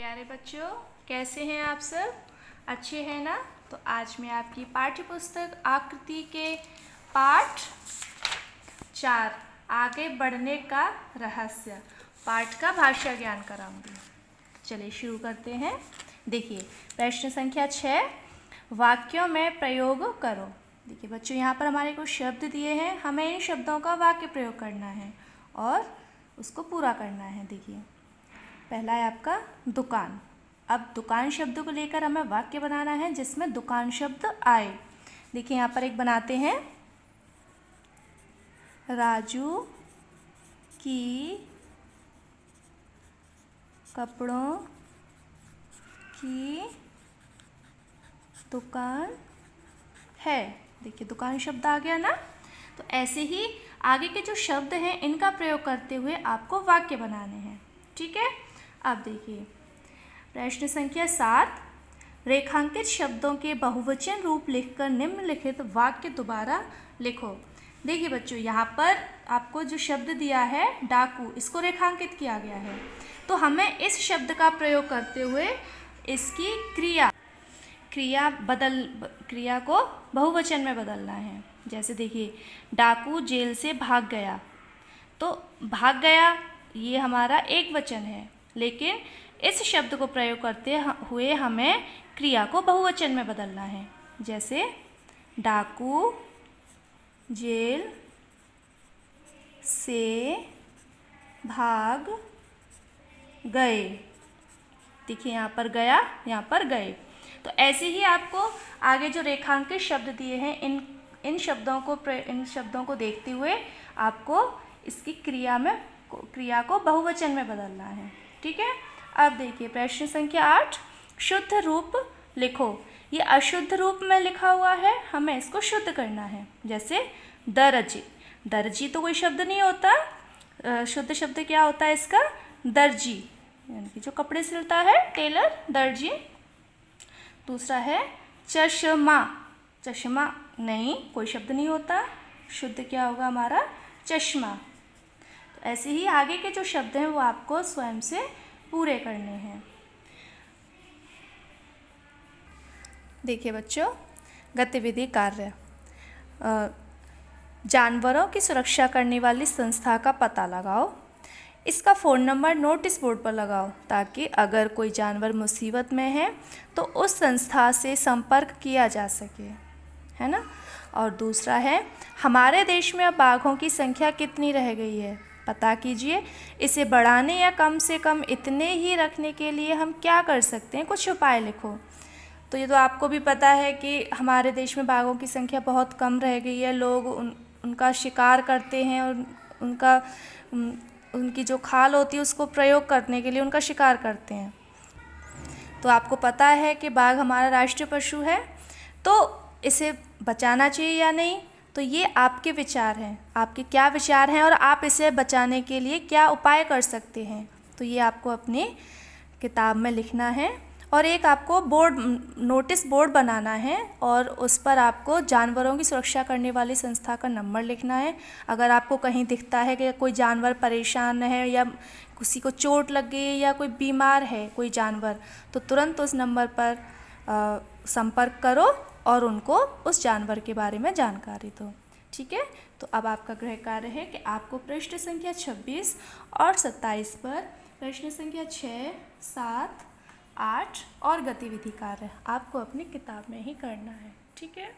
प्यारे बच्चों, कैसे हैं आप सब? अच्छे हैं ना? तो आज मैं आपकी पाठ्य पुस्तक आकृति के पाठ 4 आगे बढ़ने का रहस्य पाठ का भाषा ज्ञान कराऊंगी। चलिए शुरू करते हैं। देखिए प्रश्न संख्या 6, वाक्यों में प्रयोग करो। देखिए बच्चों, यहाँ पर हमारे कुछ शब्द दिए हैं, हमें इन शब्दों का वाक्य प्रयोग करना है और उसको पूरा करना है। देखिए पहला है आपका दुकान। अब दुकान शब्द को लेकर हमें वाक्य बनाना है जिसमें दुकान शब्द आए। देखिए यहाँ पर एक बनाते हैं, राजू की कपड़ों की दुकान है। देखिए दुकान शब्द आ गया ना। तो ऐसे ही आगे के जो शब्द हैं इनका प्रयोग करते हुए आपको वाक्य बनाने हैं। ठीक है। अब देखिए प्रश्न संख्या 7, रेखांकित शब्दों के बहुवचन रूप लिखकर निम्नलिखित वाक्य दोबारा लिखो। देखिए बच्चों, यहाँ पर आपको जो शब्द दिया है डाकू, इसको रेखांकित किया गया है। तो हमें इस शब्द का प्रयोग करते हुए इसकी क्रिया को बहुवचन में बदलना है। जैसे देखिए डाकू जेल से भाग गया, तो भाग गया ये हमारा एक वचन है, लेकिन इस शब्द को प्रयोग करते हुए हमें क्रिया को बहुवचन में बदलना है। जैसे डाकू जेल से भाग गए। देखिए यहाँ पर गया, यहाँ पर गए। तो ऐसे ही आपको आगे जो रेखांकित शब्द दिए हैं इन शब्दों को देखते हुए आपको इसकी क्रिया को बहुवचन में बदलना है। ठीक है। अब देखिए प्रश्न संख्या 8, शुद्ध रूप लिखो। ये अशुद्ध रूप में लिखा हुआ है, हमें इसको शुद्ध करना है। जैसे दर्जी, दर्जी तो कोई शब्द नहीं होता, शुद्ध शब्द क्या होता है इसका? दर्जी, यानी कि जो कपड़े सिलता है, टेलर, दर्जी। दूसरा है चश्मा, चश्मा नहीं, कोई शब्द नहीं होता, शुद्ध क्या होगा हमारा? चश्मा। तो ऐसे ही आगे के जो शब्द हैं वो आपको स्वयं से पूरे करने हैं। देखिए बच्चों, गतिविधि कार्य, जानवरों की सुरक्षा करने वाली संस्था का पता लगाओ। इसका फ़ोन नंबर नोटिस बोर्ड पर लगाओ ताकि अगर कोई जानवर मुसीबत में है तो उस संस्था से संपर्क किया जा सके, है ना। और दूसरा है, हमारे देश में अब बाघों की संख्या कितनी रह गई है, पता कीजिए। इसे बढ़ाने या कम से कम इतने ही रखने के लिए हम क्या कर सकते हैं, कुछ उपाय लिखो। तो ये तो आपको भी पता है कि हमारे देश में बाघों की संख्या बहुत कम रह गई है। लोग उनका शिकार करते हैं और उनकी जो खाल होती है उसको प्रयोग करने के लिए उनका शिकार करते हैं। तो आपको पता है कि बाघ हमारा राष्ट्रीय पशु है, तो इसे बचाना चाहिए या नहीं। तो ये आपके विचार हैं, आपके क्या विचार हैं और आप इसे बचाने के लिए क्या उपाय कर सकते हैं। तो ये आपको अपनी किताब में लिखना है। और एक आपको नोटिस बोर्ड बनाना है और उस पर आपको जानवरों की सुरक्षा करने वाली संस्था का नंबर लिखना है। अगर आपको कहीं दिखता है कि कोई जानवर परेशान है या किसी को चोट लग गई है या कोई बीमार है कोई जानवर, तो तुरंत उस नंबर पर संपर्क करो और उनको उस जानवर के बारे में जानकारी दो। ठीक है। तो अब आपका गृह कार्य है कि आपको पृष्ठ संख्या 26 और 27 पर प्रश्न संख्या 6, 7, 8 और गतिविधि कार्य आपको अपनी किताब में ही करना है। ठीक है।